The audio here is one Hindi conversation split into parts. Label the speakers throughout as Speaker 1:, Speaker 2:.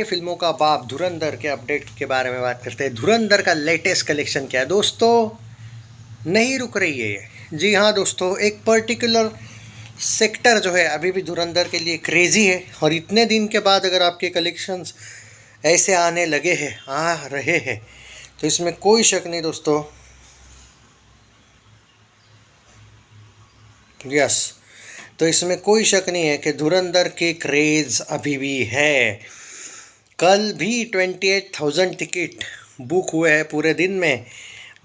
Speaker 1: फिल्मों का बाप धुरंधर के अपडेट के बारे में बात करते हैं। धुरंधर का लेटेस्ट कलेक्शन क्या है दोस्तों? नहीं रुक रही है ये। जी हाँ दोस्तों, एक पर्टिकुलर सेक्टर जो है अभी भी धुरंधर के लिए क्रेजी है। और इतने दिन के बाद अगर आपके कलेक्शंस ऐसे आने लगे हैं, आ रहे हैं, तो इसमें कोई शक नहीं दोस्तों। यस, तो इसमें कोई शक नहीं है कि धुरंधर के क्रेज़ अभी भी है। कल भी 28,000 टिकट बुक हुए हैं पूरे दिन में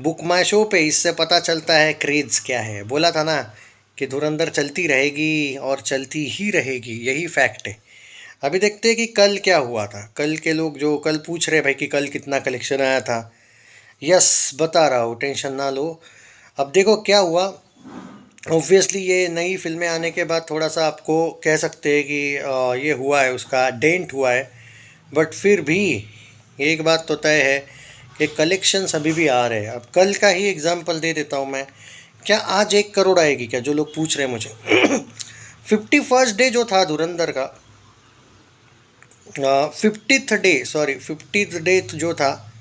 Speaker 1: बुक माई शो पे। इससे पता चलता है क्रेज़ क्या है। बोला था ना कि धुरंधर चलती रहेगी और चलती ही रहेगी, यही फैक्ट है। अभी देखते हैं कि कल क्या हुआ था। कल के लोग जो कल पूछ रहे भाई कि कल कितना कलेक्शन आया था, यस बता रहा हूँ, टेंशन ना लो। अब देखो क्या हुआ। ऑब्वियसली ये नई फिल्में आने के बाद थोड़ा सा आपको कह सकते हैं कि ये हुआ है, उसका डेंट हुआ है। बट फिर भी एक बात तो तय है कि कलेक्शंस अभी भी आ रहे हैं। अब कल का ही एग्जांपल दे देता हूँ मैं। क्या आज 1 करोड़ आएगी क्या, जो लोग पूछ रहे हैं मुझे। 51st डे जो था धुरंधर का, 50th डे जो था,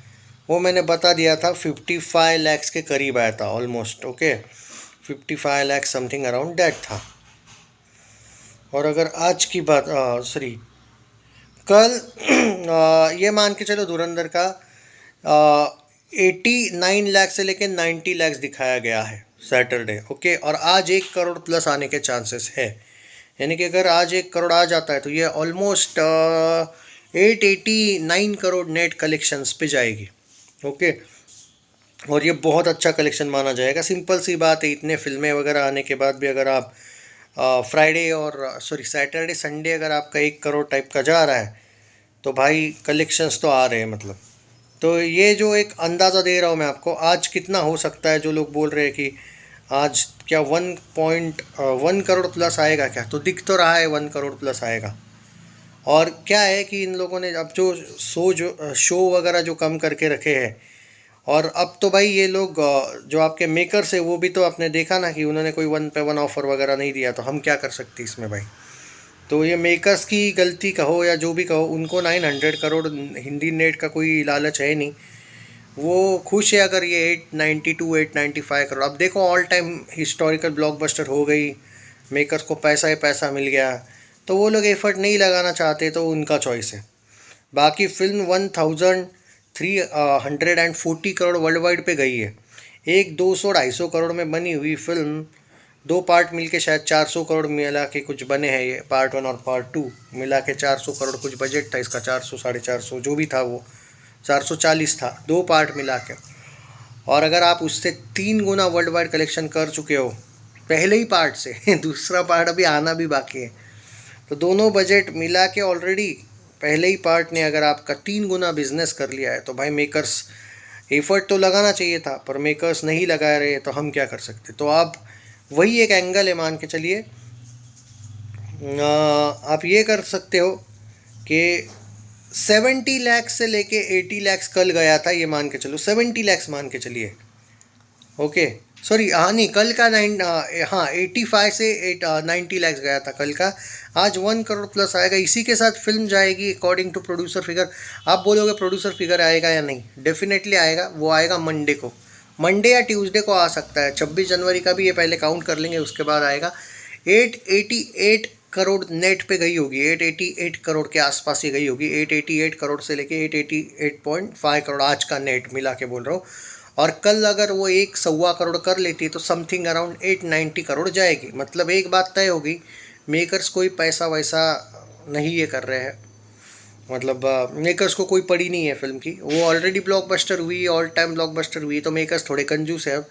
Speaker 1: वो मैंने बता दिया था 55 lakhs के करीब आया था almost. Okay, 55 lakh something around that था। और अगर आज की बात सॉरी कल ये मान के चलो धुरंधर का 89 लाख से लेकर 90 लाख दिखाया गया है सैटरडे। ओके, और आज 1 करोड़ प्लस आने के चांसेस है। यानी कि अगर आज 1 करोड़ आ जाता है तो ये ऑलमोस्ट 889 करोड़ नेट कलेक्शंस पे जाएगी। ओके, और ये बहुत अच्छा कलेक्शन माना जाएगा। सिंपल सी बात है, इतने फिल्में वगैरह आने के बाद भी अगर आप फ्राइडे और सैटरडे संडे अगर आपका 1 करोड़ टाइप का जा रहा है तो भाई कलेक्शंस तो आ रहे हैं। मतलब तो ये जो एक अंदाज़ा दे रहा हूँ मैं आपको, आज कितना हो सकता है। जो लोग बोल रहे हैं कि आज क्या 1.1 करोड़ प्लस आएगा, क्या तो दिख तो रहा है 1 करोड़ प्लस आएगा। और क्या है कि इन लोगों ने अब जो शो वगैरह जो कम करके रखे हैं, और अब तो भाई ये लोग जो आपके मेकर्स है वो भी तो आपने देखा ना कि उन्होंने कोई 1 पे 1 ऑफ़र वगैरह नहीं दिया, तो हम क्या कर सकते इसमें भाई। तो ये मेकर्स की गलती कहो या जो भी कहो, उनको 900 करोड़ हिंदी नेट का कोई लालच है नहीं। वो खुश है अगर ये 892 895 करोड़। अब देखो ऑल टाइम हिस्टोरिकल ब्लॉकबस्टर हो गई, मेकर्स को पैसा ही पैसा मिल गया, तो वो लोग एफर्ट नहीं लगाना चाहते, तो उनका चॉइस है। बाकी फिल्म 1340 करोड़ वर्ल्ड वाइड पे गई है। एक 200-250 करोड़ में बनी हुई फिल्म, 2 पार्ट मिलके शायद 400 करोड़ मिला के कुछ बने हैं। ये पार्ट 1 और पार्ट 2 मिला के 400 करोड़ कुछ बजट था इसका, 400 450 जो भी था, वो 440 था 2 पार्ट मिला के। और अगर आप उससे 3 गुना वर्ल्ड वाइड कलेक्शन कर चुके हो पहले ही पार्ट से दूसरा पार्ट अभी आना भी बाकी है, तो दोनों बजट मिला के ऑलरेडी पहले ही पार्ट ने अगर आपका 3 गुना बिजनेस कर लिया है, तो भाई मेकर्स एफर्ट तो लगाना चाहिए था, पर मेकर्स नहीं लगा रहे, तो हम क्या कर सकते। तो आप वही एक एंगल है, मान के चलिए आप ये कर सकते हो कि 70 लाख से लेके 80 लाख कल गया था, ये मान के चलो 70 लाख मान के चलिए। ओके सॉरी, हाँ नहीं, कल का 85 से 90 लाख गया था कल का। आज 1 करोड़ प्लस आएगा। इसी के साथ फिल्म जाएगी अकॉर्डिंग टू प्रोड्यूसर फिगर। आप बोलोगे प्रोड्यूसर फिगर आएगा या नहीं, डेफिनेटली आएगा। वो आएगा मंडे को, मंडे या ट्यूसडे को आ सकता है। 26 जनवरी का भी ये पहले काउंट कर लेंगे, उसके बाद आएगा। 888 करोड़ नेट पे गई होगी, 888 करोड़ के आसपास ही गई होगी। 888 करोड़ से लेके 888.5 करोड़ आज का नेट मिला के बोल रहा हूँ। और कल अगर वो 1.25 करोड़ कर लेती तो समथिंग अराउंड 890 करोड़ जाएगी। मतलब एक बात तय होगी, मेकर्स कोई पैसा वैसा नहीं ये कर रहे हैं। मतलब मेकर्स को कोई पड़ी नहीं है फिल्म की, वो ऑलरेडी ब्लॉकबस्टर हुई, ऑल टाइम ब्लॉकबस्टर हुई, तो मेकर्स थोड़े कंजूस है। अब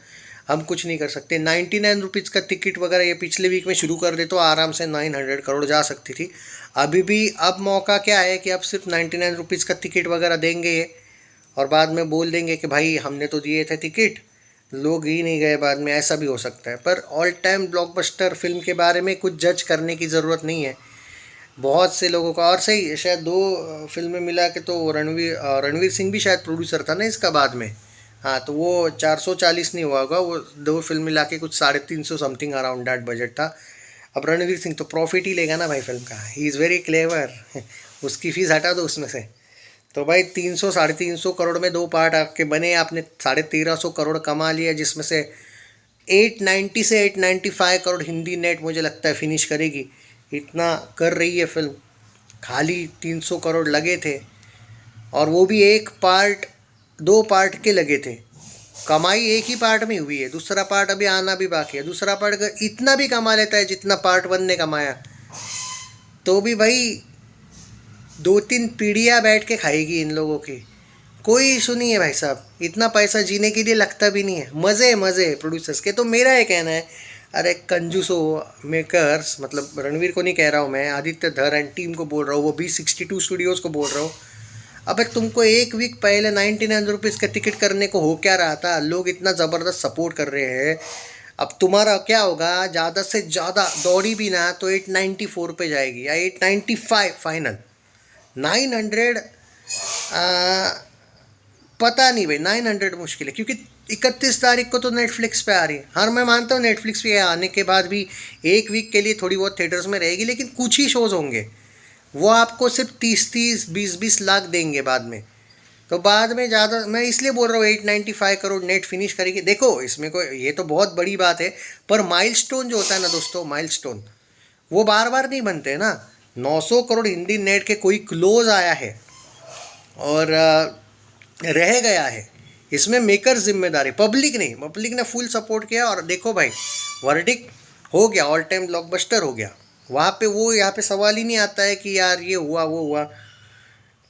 Speaker 1: हम कुछ नहीं कर सकते। 99 रुपीज़ का टिकट वगैरह ये पिछले वीक में शुरू कर दे तो आराम से 900 करोड़ जा सकती थी। अभी भी अब मौका क्या है कि अब सिर्फ 99 रुपीज़ का टिकट वगैरह देंगे ये, और बाद में बोल देंगे कि भाई हमने तो दिए थे टिकट, लोग ही नहीं गए बाद में, ऐसा भी हो सकता है। पर ऑल टाइम ब्लॉकबस्टर फिल्म के बारे में कुछ जज करने की ज़रूरत नहीं है बहुत से लोगों का। और सही शायद 2 फिल्में मिला के तो रणवीर सिंह भी शायद प्रोड्यूसर था ना इसका बाद में। हाँ, तो वो 440 नहीं हुआ होगा, वो 2 फिल्म मिला के कुछ 350 समथिंग अराउंड दैट बजट था। अब रणवीर सिंह तो प्रॉफिट ही लेगा ना भाई फिल्म का, ही इज़ वेरी क्लेवर। उसकी फीस हटा दो उसमें से। तो भाई 300 350 करोड़ में 2 पार्ट आपके बने, आपने 1350 करोड़ कमा लिया, जिसमें से 890 से 895 करोड़ हिंदी नेट मुझे लगता है फिनिश करेगी। इतना कर रही है फिल्म, खाली 300 करोड़ लगे थे, और वो भी एक पार्ट 2 पार्ट के लगे थे। कमाई एक ही पार्ट में हुई है, दूसरा पार्ट अभी आना भी बाकी है। दूसरा पार्ट अगर इतना भी कमा लेता है जितना पार्ट 1 ने कमाया, तो भी भाई 2-3 पीढ़ियाँ बैठ के खाएगी इन लोगों की। कोई इशू नहीं है भाई साहब, इतना पैसा जीने के लिए लगता भी नहीं है। मज़े मज़े प्रोड्यूसर्स के। तो मेरा ये कहना है, अरे कंजूसो मेकर्स, मतलब रणवीर को नहीं कह रहा हूँ मैं, आदित्य धर एंड टीम को बोल रहा हूँ, वो B62 स्टूडियोज़ को बोल रहा हूँ। अबे तुमको एक वीक पहले 99 रुपीज़ का टिकट करने को हो क्या रहा था? लोग इतना ज़बरदस्त सपोर्ट कर रहे हैं। अब तुम्हारा क्या होगा, ज़्यादा से ज़्यादा दौड़ी भी ना तो 894 पे जाएगी या 895 फाइनल। 900 पता नहीं भाई, 900 मुश्किल है, क्योंकि 31 तारीख को तो नेटफ्लिक्स पे आ रही है। हाँ मैं मानता हूँ नेटफ्लिक्स पे आने के बाद भी एक वीक के लिए थोड़ी बहुत थिएटर्स में रहेगी, लेकिन कुछ ही शोज़ होंगे, वो आपको सिर्फ 30-30 20-20 लाख देंगे बाद में। तो बाद में ज़्यादा, मैं इसलिए बोल रहा हूँ 895 करोड़ नेट फिनिश करेगी। देखो इसमें कोई, ये तो बहुत बड़ी बात है, पर माइलस्टोन जो होता है ना दोस्तों, माइलस्टोन वो बार बार नहीं बनते ना। 900 करोड़ हिंदी नेट के कोई क्लोज आया है और रह गया है, इसमें मेकर जिम्मेदार है, पब्लिक नहीं। पब्लिक ने फुल सपोर्ट किया, और देखो भाई वर्डिक्ट हो गया, ऑल टाइम ब्लॉकबस्टर हो गया। वहाँ पे वो, यहाँ पे सवाल ही नहीं आता है कि यार ये हुआ वो हुआ।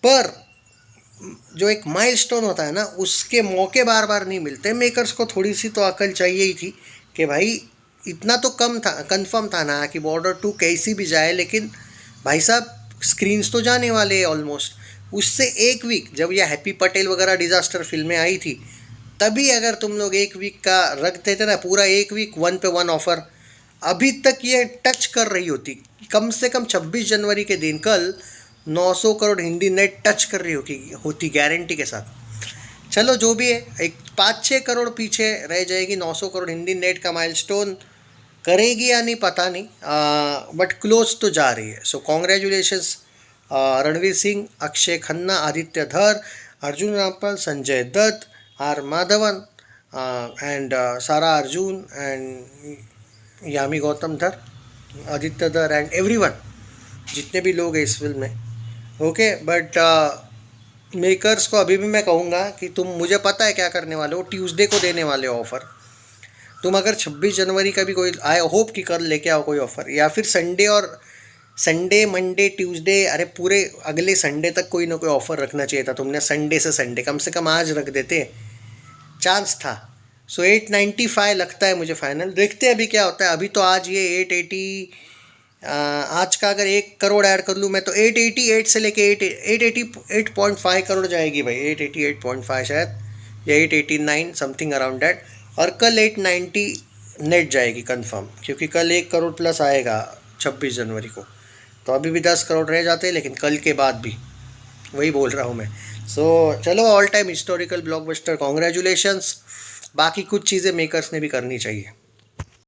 Speaker 1: पर जो एक माइलस्टोन होता है ना, उसके मौके बार बार नहीं मिलते। मेकर्स को थोड़ी सी तो अकल चाहिए ही थी कि भाई इतना तो कम था, कंफर्म था ना कि बॉर्डर 2 कैसी भी जाए, लेकिन भाई साहब स्क्रीन्स तो जाने वाले हैं ऑलमोस्ट। उससे एक वीक, जब ये हैप्पी पटेल वगैरह डिज़ास्टर फिल्में आई थी, तभी अगर तुम लोग एक वीक का रख देते ना, पूरा एक वीक 1 पे 1 ऑफर, अभी तक ये टच कर रही होती। कम से कम 26 जनवरी के दिन कल 900 करोड़ हिंदी नेट टच कर रही होती गारंटी के साथ। चलो जो भी है, एक 5-6 करोड़ पीछे रह जाएगी। 900 करोड़ हिंदी नेट का माइलस्टोन करेगी या नहीं पता नहीं, बट क्लोज तो जा रही है। सो कॉन्ग्रेचुलेशंस रणवीर सिंह, अक्षय खन्ना, आदित्य धर, अर्जुन रामपाल, संजय दत्त, आर माधवन एंड सारा अर्जुन एंड यामी गौतम धर, आदित्य धर एंड एवरीवन, जितने भी लोग हैं इस फिल्म में। ओके, बट मेकर्स को अभी भी मैं कहूँगा कि तुम, मुझे पता है क्या करने वाले हो, ट्यूसडे को देने वाले हो ऑफ़र। तुम अगर 26 जनवरी का भी कोई, आई होप कि कर लेके आओ कोई ऑफ़र, या फिर संडे मंडे ट्यूसडे, अरे पूरे अगले संडे तक कोई ना कोई ऑफ़र रखना चाहिए था तुमने। संडे से संडे कम से कम आज रख देते, चांस था। सो 895 लगता है मुझे फाइनल। देखते हैं अभी क्या होता है। अभी तो आज ये 880, आज का अगर 1 करोड़ ऐड कर लूँ मैं तो 888 से लेके 888.5 करोड़ जाएगी भाई। 888.5 शायद, या 889 समथिंग अराउंड डैट। और कल 890 नेट जाएगी कंफर्म, क्योंकि कल 1 करोड़ प्लस आएगा 26 जनवरी को। तो अभी भी 10 करोड़ रह जाते हैं, लेकिन कल के बाद भी, वही बोल रहा हूँ मैं। सो चलो, all time historical blockbuster, congratulations. बाकी कुछ चीज़ें मेकर्स ने भी करनी चाहिए।